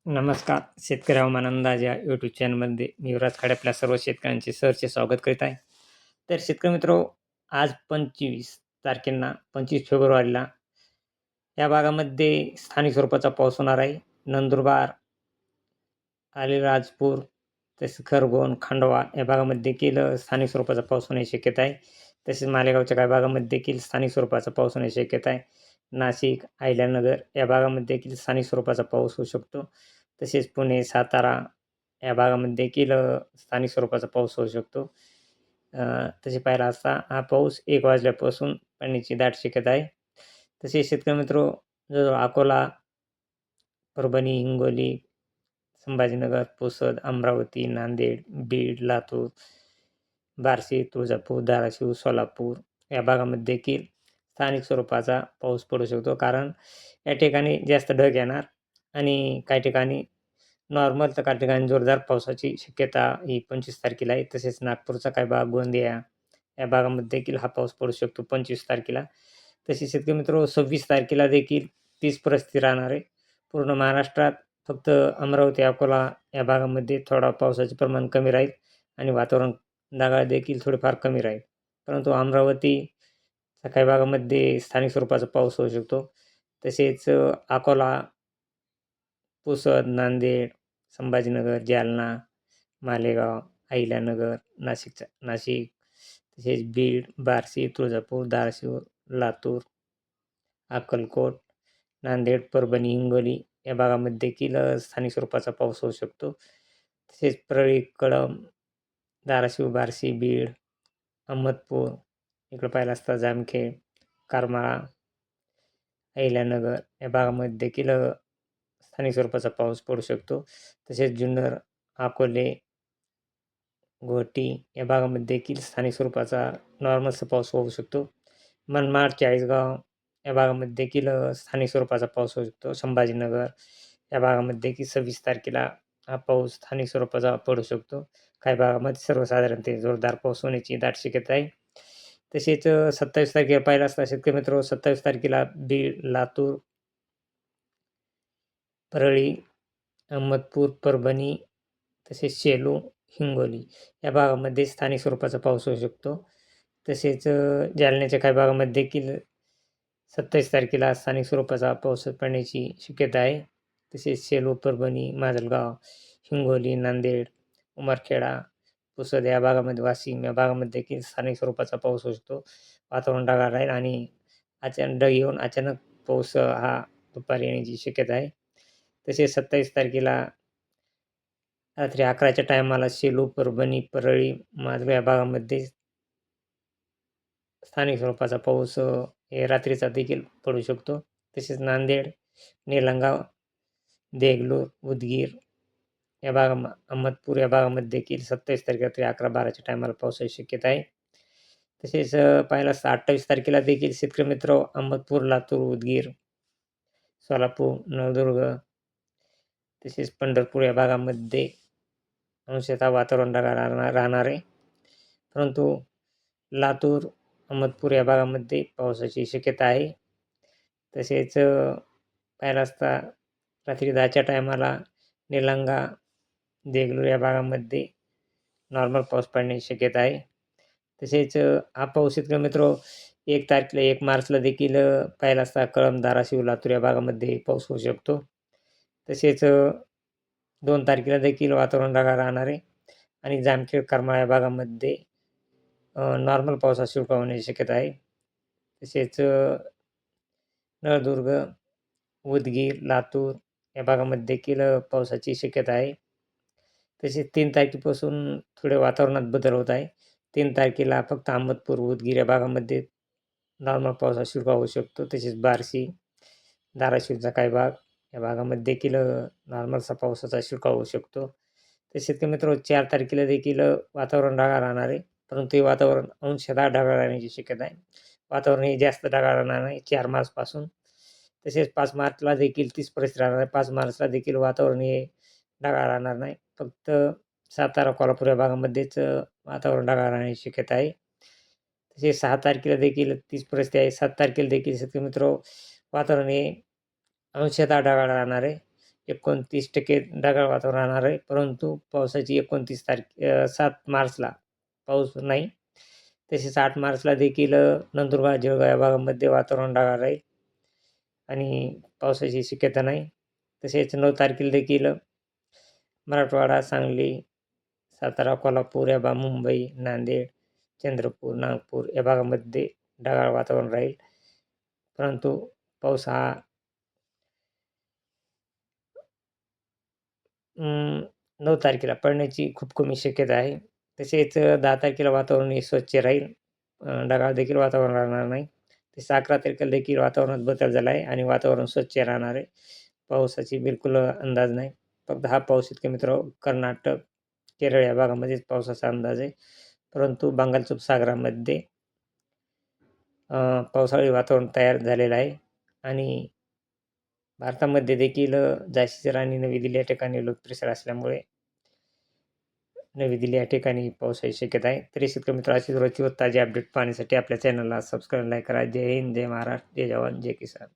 नमस्कार. शेतकरी हवामान अंदाज या यूट्यूब चॅनलमध्ये मी युवराज खाडे आपल्या सर्व शेतकऱ्यांचे सहर्ष स्वागत करीत आहे. तर शेतकरी मित्रो, आज 25 तारखेला 25 फेब्रुवारीला या भागामध्ये स्थानिक स्वरूपाचा पाऊस होणार आहे. नंदुरबार, अलिराजपूर, तसेच खरगोण, खंडवा या भागामध्ये देखील स्थानिक स्वरूपाचा पाऊस होण्याची शक्यता आहे. तसेच मालेगावच्या काही भागामध्ये देखील स्थानिक स्वरूपाचा पाऊस होण्याची शक्यता आहे. नाशिक, अहिल्यानगर या भागामध्ये देखील स्थानिक स्वरूपाचा पाऊस होऊ शकतो. तसेच पुणे, सातारा या भागामध्ये देखील स्थानिक स्वरूपाचा पाऊस होऊ शकतो. तसे पाहिला असता हा पाऊस 1 वाजल्यापासून पडण्याची दाट शक्यता आहे. तसेच शेतकरी मित्रो, जवळजवळ अकोला, परभणी, हिंगोली, संभाजीनगर, पुसद, अमरावती, नांदेड, बीड, लातूर, बार्शी, तुळजापूर, धाराशिव, सोलापूर या भागामध्ये देखील स्थानिक स्वरूपाचा पाऊस पडू शकतो. कारण या ठिकाणी जास्त ढग येणार आणि काही ठिकाणी नॉर्मल तर काही ठिकाणी जोरदार पावसाची शक्यता ही 25 तारखेला आहे. तसेच नागपूरचा काही भाग, गोंदिया या भागामध्ये देखील हा पाऊस पडू शकतो 25 तारखेला. तसेच शेतकरी मित्रांनो, 26 तारखेला देखील तीच परिस्थिती राहणार आहे. पूर्ण महाराष्ट्रात फक्त अमरावती, अकोला या भागामध्ये थोडा पावसाचे प्रमाण कमी राहील आणि वातावरण ढगाळ देखील थोडेफार कमी राहील. परंतु अमरावतीच्या काही भागामध्ये स्थानिक स्वरूपाचा पाऊस होऊ शकतो. तसेच अकोला, पुसद, नांदेड, संभाजीनगर, जालना, मालेगाव, अहिल्यानगर, नाशिक, तसेच बीड, बार्शी, तुळजापूर, धाराशिव, लातूर, अक्कलकोट, नांदेड, परभणी, हिंगोली या भागामध्ये देखील स्थानिक स्वरूपाचा पाऊस होऊ शकतो. तसेच परळी, कळंब, धाराशिव, बार्शी, बीड, अहमदपूर, इकडं पाहिलं असता जामखेड, करमाळा, अहिल्यानगर या भागामध्ये देखील स्थानिक स्वरूपाचा पाऊस पडू शकतो. तसेच जुन्नर, अकोले, घोटी या भागामध्ये देखील स्थानिक स्वरूपाचा नॉर्मलचा पाऊस होऊ शकतो. मनमाड, चाळीसगाव या भागामध्ये देखील स्थानिक स्वरूपाचा पाऊस होऊ शकतो. संभाजीनगर या भागामध्ये देखील 26 तारखेला हा पाऊस स्थानिक स्वरूपाचा पडू शकतो. काही भागामध्ये सर्वसाधारणतः जोरदार पाऊस होण्याची दाट शक्यता आहे. तसेच 27 तारखेला पाहिलं असता शेतकरी मित्र, 27 तारखेला बीड, लातूर, परळी, अहमदपूर, परभणी, तसेच सेलू, हिंगोली या भागामध्ये स्थानिक स्वरूपाचा पाऊस होऊ शकतो. तसेच जालन्याच्या काही भागामध्ये देखील 27 तारखेला स्थानिक स्वरूपाचा पाऊस पडण्याची शक्यता आहे. तसेच सेलू, परभणी, माजलगाव, हिंगोली, नांदेड, उमरखेडा, पुसद या भागामध्ये, वाशिम या भागामध्ये देखील स्थानिक स्वरूपाचा पाऊस होऊ शकतो. वातावरण ढगाळ राहील आणि अचानक ढग येऊन अचानक पाऊस हा दुपारी येण्याची शक्यता आहे. तसेच 27 तारखेला रात्री 11च्या टायमाला सेलू, परभणी, परळी, माजगाव या भागामध्ये स्थानिक स्वरूपाचा पाऊस हे रात्रीचा देखील पडू शकतो. तसेच नांदेड, निलंगा, देगलूर, उदगीर या अहमदपूर या भागामध्ये देखील 27 तारखेला रात्री 11-12च्या टायमाला पावसाची शक्यता आहे. तसेच पाहिलं असता 28 तारखेला देखील शेतकरी मित्र, अहमदपूर, लातूर, उदगीर, सोलापूर, नळदुर्ग, तसेच पंढरपूर या भागामध्ये अंशतः वातावरण ढगाळ राहणार आहे. परंतु लातूर, अहमदपूर या भागामध्ये पावसाची शक्यता आहे. तसेच पाहिलं असता रात्री 10च्या टायमाला निलंगा, देगलूर या भागामध्ये नॉर्मल पाऊस पडण्याची शक्यता आहे. तसेच हा पाऊस शेतकरी मित्र 1 तारखेला 1 मार्चला देखील पाहिला असता कळंब, धाराशिव, लातूर या भागामध्ये पाऊस होऊ शकतो. तसेच 2 तारखेला देखील वातावरण ढगाळ राहणार आहे आणि जामखेड, करमाळा या भागामध्ये नॉर्मल पावसाची शिरकाव होण्याची शक्यता आहे. तसेच नळदुर्ग, उदगीर, लातूर या भागामध्ये देखील पावसाची शक्यता आहे. तसेच 3 तारखेपासून थोडे वातावरणात बदल होत आहे. 3 तारखेला फक्त अहमदपूर, उदगीर या भागामध्ये नॉर्मल पावसाचा शिरकाव होऊ शकतो. तसेच बार्शी, धाराशिवचा काही भाग या भागामध्ये देखील नॉर्मलचा पावसाचा शिरकाव होऊ शकतो. तसेच शेतकरी मित्रांनो, 4 तारखेला देखील वातावरण ढगाळ राहणार आहे. परंतु हे वातावरण अंशतः ढगाळ राहण्याची शक्यता आहे. वातावरण हे जास्त ढगाळ राहणार नाही 4 मार्चपासून. तसेच 5 मार्चला देखील तीच परिस्थिती राहणार आहे. 5 मार्चला देखील वातावरण हे ढगाळ राहणार नाही. फक्त सातारा, कोल्हापूर या भागामध्येच वातावरण ढगाळ राहण्याची शक्यता आहे. तसेच 6 तारखेला देखील तीच परिस्थिती आहे. 7 तारखेला देखील शेतकरी मित्र, वातावरण हे अंशतः ढगाळ राहणार आहे. 29% ढगाळ वातावरण राहणार आहे. परंतु पावसाची 7 मार्चला पाऊस नाही. तसेच 8 मार्चला देखील नंदुरबार, जळगाव या भागामध्ये वातावरण ढगाळ राहील आणि पावसाची शक्यता नाही. तसेच 9 तारखेला देखील मराठवाडा, सांगली, सातारा, कोल्हापूर मुंबई, नांदेड, चंद्रपूर, नागपूर या भागामध्ये ढगाळ वातावरण राहील. परंतु पाऊस हा 9 तारखेला पडण्याची खूप कमी शक्यता आहे. तसेच 10 तारखेला वातावरण हे स्वच्छ राहील. ढगाळ देखील वातावरण राहणार नाही. तसेच 11 तारखेला देखील वातावरणात बदल झाला आहे आणि वातावरण स्वच्छ राहणार आहे. पावसाची बिलकुल अंदाज नाही. फक्त हा पाऊस शेतकरी मित्रांनो कर्नाटक, केरळ या भागामध्येच पावसाचा अंदाज आहे. परंतु बंगालच्या उपसागरामध्ये पावसाळी वातावरण तयार झालेलं आहे आणि भारतामध्ये देखील झाशीची राणी नवी दिल्ली या ठिकाणी लोकप्रिय असल्यामुळे नवी दिल्ली या ठिकाणी पावसाची शक्यता आहे. तरी शेतकरी मित्र अशीच रोजची व ताजी अपडेट पाहण्यासाठी आपल्या चॅनलला सबस्क्राईब, लाईक करा. जय हिंद, जय महाराष्ट्र, जय जवान, जय किसान.